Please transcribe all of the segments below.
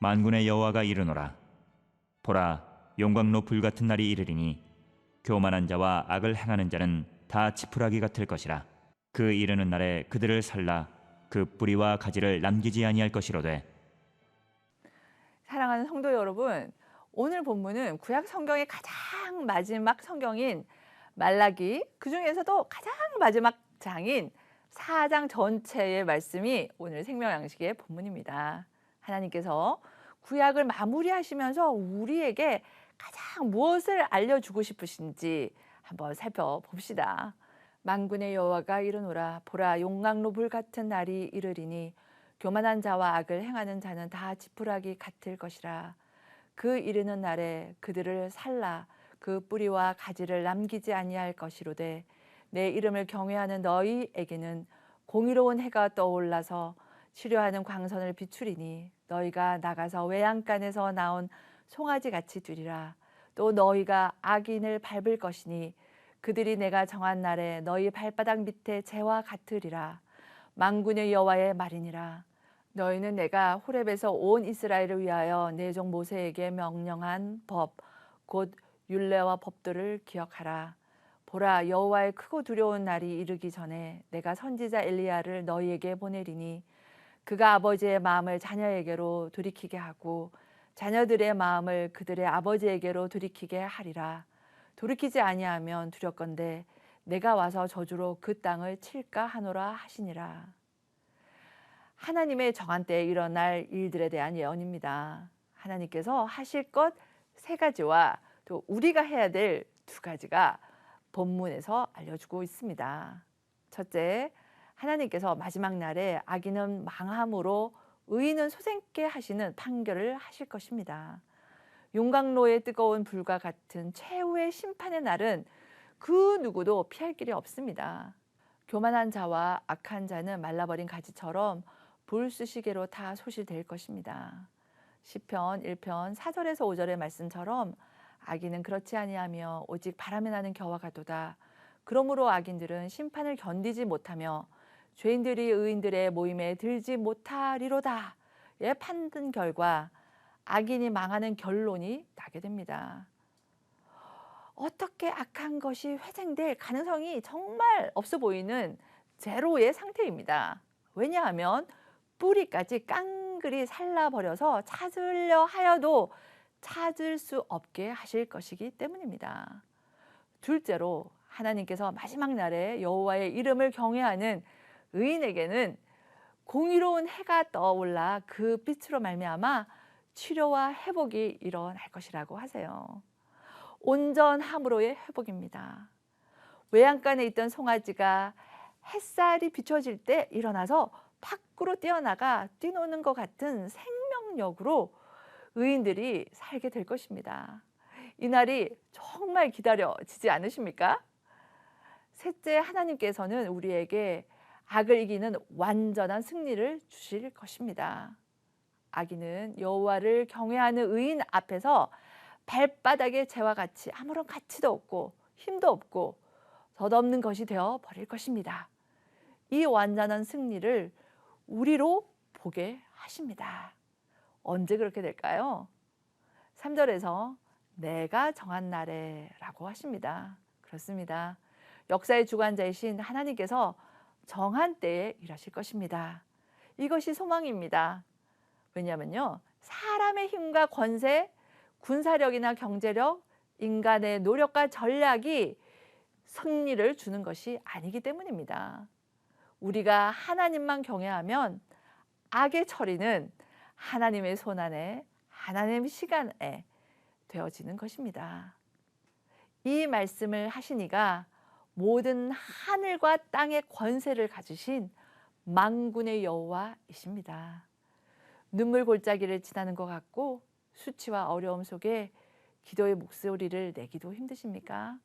만군의 여호와가 이르노라. 보라, 용광로 불같은 날이 이르리니 교만한 자와 악을 행하는 자는 다 지푸라기 같을 것이라. 그 이르는 날에 그들을 살라 그 뿌리와 가지를 남기지 아니할 것이로되. 사랑하는 성도 여러분, 오늘 본문은 구약 성경의 가장 마지막 성경인 말라기, 그 중에서도 가장 마지막 장인 4장 전체의 말씀이 오늘 생명양식의 본문입니다. 하나님께서 구약을 마무리하시면서 우리에게 가장 무엇을 알려주고 싶으신지 한번 살펴봅시다. 만군의 여호와가 이르노라. 보라, 용광로 불 같은 날이 이르리니 교만한 자와 악을 행하는 자는 다 지푸라기 같을 것이라. 그 이르는 날에 그들을 살라 그 뿌리와 가지를 남기지 아니할 것이로되. 내 이름을 경외하는 너희에게는 공의로운 해가 떠올라서 치료하는 광선을 비추리니 너희가 나가서 외양간에서 나온 송아지 같이 되리라. 또 너희가 악인을 밟을 것이니 그들이 내가 정한 날에 너희 발바닥 밑에 재와 같으리라. 만군의 여호와의 말이니라. 너희는 내가 호렙에서 온 이스라엘을 위하여 내 종 모세에게 명령한 법 곧 율례와 법도를 기억하라. 보라, 여호와의 크고 두려운 날이 이르기 전에 내가 선지자 엘리야를 너희에게 보내리니 그가 아버지의 마음을 자녀에게로 돌이키게 하고 자녀들의 마음을 그들의 아버지에게로 돌이키게 하리라. 돌이키지 아니하면 두렵건대 내가 와서 저주로 그 땅을 칠까 하노라 하시니라. 하나님의 정한 때에 일어날 일들에 대한 예언입니다. 하나님께서 하실 것 3가지와 또 우리가 해야 될 2가지가 본문에서 알려주고 있습니다. 첫째, 하나님께서 마지막 날에 악인은 망함으로 의인은 소생케 하시는 판결을 하실 것입니다. 용광로의 뜨거운 불과 같은 최후의 심판의 날은 그 누구도 피할 길이 없습니다. 교만한 자와 악한 자는 말라버린 가지처럼 불쑤시개로 다 소실될 것입니다. 시편 1편 4절에서 5절의 말씀처럼 악인은 그렇지 아니하며 오직 바람에 나는 겨와 같도다. 그러므로 악인들은 심판을 견디지 못하며 죄인들이 의인들의 모임에 들지 못하리로다. 예, 판단 결과 악인이 망하는 결론이 나게 됩니다. 어떻게 악한 것이 회생될 가능성이 정말 없어 보이는 제로의 상태입니다. 왜냐하면 뿌리까지 깡그리 살라버려서 찾으려 하여도 찾을 수 없게 하실 것이기 때문입니다. 둘째로 하나님께서 마지막 날에 여호와의 이름을 경외하는 의인에게는 공의로운 해가 떠올라 그 빛으로 말미암아 치료와 회복이 일어날 것이라고 하세요. 온전함으로의 회복입니다. 외양간에 있던 송아지가 햇살이 비춰질 때 일어나서 밖으로 뛰어나가 뛰노는 것 같은 생명력으로 의인들이 살게 될 것입니다. 이 날이 정말 기다려지지 않으십니까? 셋째, 하나님께서는 우리에게 악을 이기는 완전한 승리를 주실 것입니다. 악인은 여호와를 경외하는 의인 앞에서 발바닥의 재와 같이 아무런 가치도 없고 힘도 없고 덧없는 것이 되어 버릴 것입니다. 이 완전한 승리를 우리로 보게 하십니다. 언제 그렇게 될까요? 3절에서 내가 정한 날에 라고 하십니다. 그렇습니다. 역사의 주관자이신 하나님께서 정한 때에 일하실 것입니다. 이것이 소망입니다. 왜냐하면요, 사람의 힘과 권세, 군사력이나 경제력, 인간의 노력과 전략이 승리를 주는 것이 아니기 때문입니다. 우리가 하나님만 경외하면 악의 처리는 하나님의 손안에, 하나님의 시간에 되어지는 것입니다. 이 말씀을 하시니가 모든 하늘과 땅의 권세를 가지신 만군의 여호와이십니다. 눈물 골짜기를 지나는 것 같고 수치와 어려움 속에 기도의 목소리를 내기도 힘드십니까?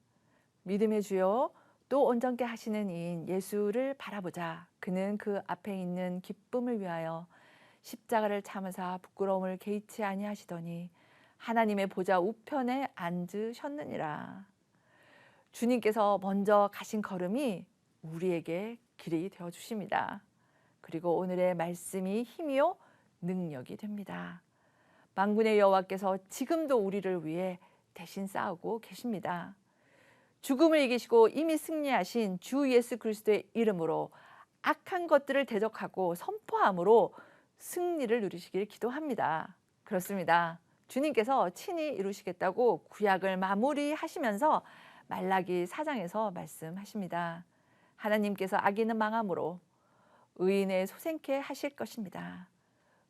믿음의 주요 또 온전케 하시는 이인 예수를 바라보자. 그는 그 앞에 있는 기쁨을 위하여 십자가를 참으사 부끄러움을 개의치 아니하시더니 하나님의 보좌 우편에 앉으셨느니라. 주님께서 먼저 가신 걸음이 우리에게 길이 되어 주십니다. 그리고 오늘의 말씀이 힘이요 능력이 됩니다. 만군의 여호와께서 지금도 우리를 위해 대신 싸우고 계십니다. 죽음을 이기시고 이미 승리하신 주 예수 그리스도의 이름으로 악한 것들을 대적하고 선포함으로 승리를 누리시길 기도합니다. 그렇습니다. 주님께서 친히 이루시겠다고 구약을 마무리하시면서 말라기 4장에서 말씀하십니다. 하나님께서 악인은 망함으로 의인의 소생케 하실 것입니다.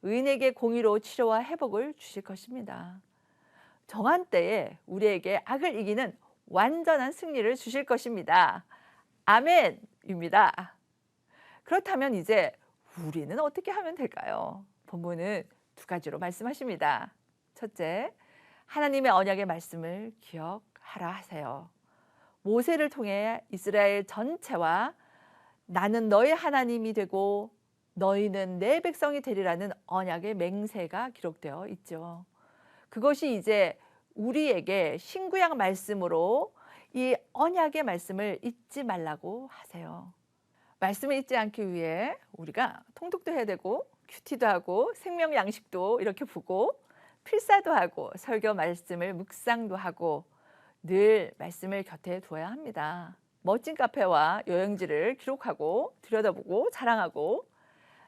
의인에게 공의로 치료와 회복을 주실 것입니다. 정한 때에 우리에게 악을 이기는 완전한 승리를 주실 것입니다. 아멘입니다. 그렇다면 이제 우리는 어떻게 하면 될까요? 본문은 두 가지로 말씀하십니다. 첫째, 하나님의 언약의 말씀을 기억하라 하세요. 모세를 통해 이스라엘 전체와 나는 너의 하나님이 되고 너희는 내 백성이 되리라는 언약의 맹세가 기록되어 있죠. 그것이 이제 우리에게 신구약 말씀으로 이 언약의 말씀을 잊지 말라고 하세요. 말씀을 잊지 않기 위해 우리가 통독도 해야 되고 큐티도 하고 생명 양식도 이렇게 보고 필사도 하고 설교 말씀을 묵상도 하고 늘 말씀을 곁에 두어야 합니다. 멋진 카페와 여행지를 기록하고 들여다보고 자랑하고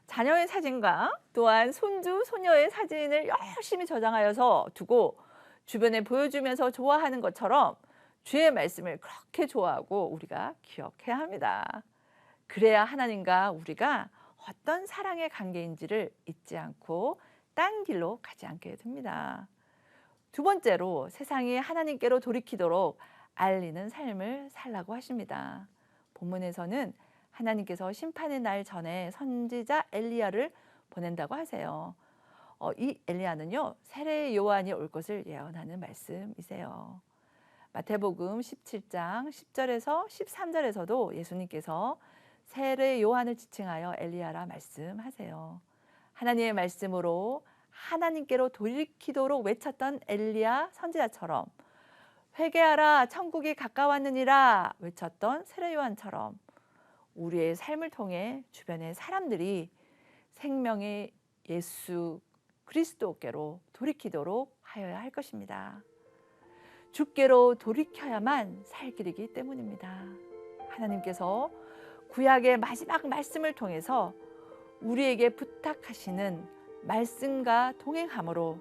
자녀의 사진과 또한 손주, 소녀의 사진을 열심히 저장하여서 두고 주변에 보여주면서 좋아하는 것처럼 주의 말씀을 그렇게 좋아하고 우리가 기억해야 합니다. 그래야 하나님과 우리가 어떤 사랑의 관계인지를 잊지 않고 딴 길로 가지 않게 됩니다. 두 번째로 세상이 하나님께로 돌이키도록 알리는 삶을 살라고 하십니다. 본문에서는 하나님께서 심판의 날 전에 선지자 엘리야를 보낸다고 하세요. 이 엘리야는요, 세례 요한이 올 것을 예언하는 말씀이세요. 마태복음 17장 10절에서 13절에서도 예수님께서 세례 요한을 지칭하여 엘리야라 말씀하세요. 하나님의 말씀으로 하나님께로 돌이키도록 외쳤던 엘리야 선지자처럼 회개하라 천국이 가까웠느니라 외쳤던 세례 요한처럼 우리의 삶을 통해 주변의 사람들이 생명의 예수 그리스도께로 돌이키도록 하여야 할 것입니다. 주께로 돌이켜야만 살 길이기 때문입니다. 하나님께서 구약의 마지막 말씀을 통해서 우리에게 부탁하시는 말씀과 동행함으로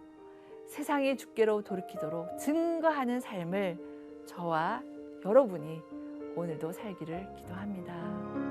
세상이 주께로 돌이키도록 증거하는 삶을 저와 여러분이 오늘도 살기를 기도합니다.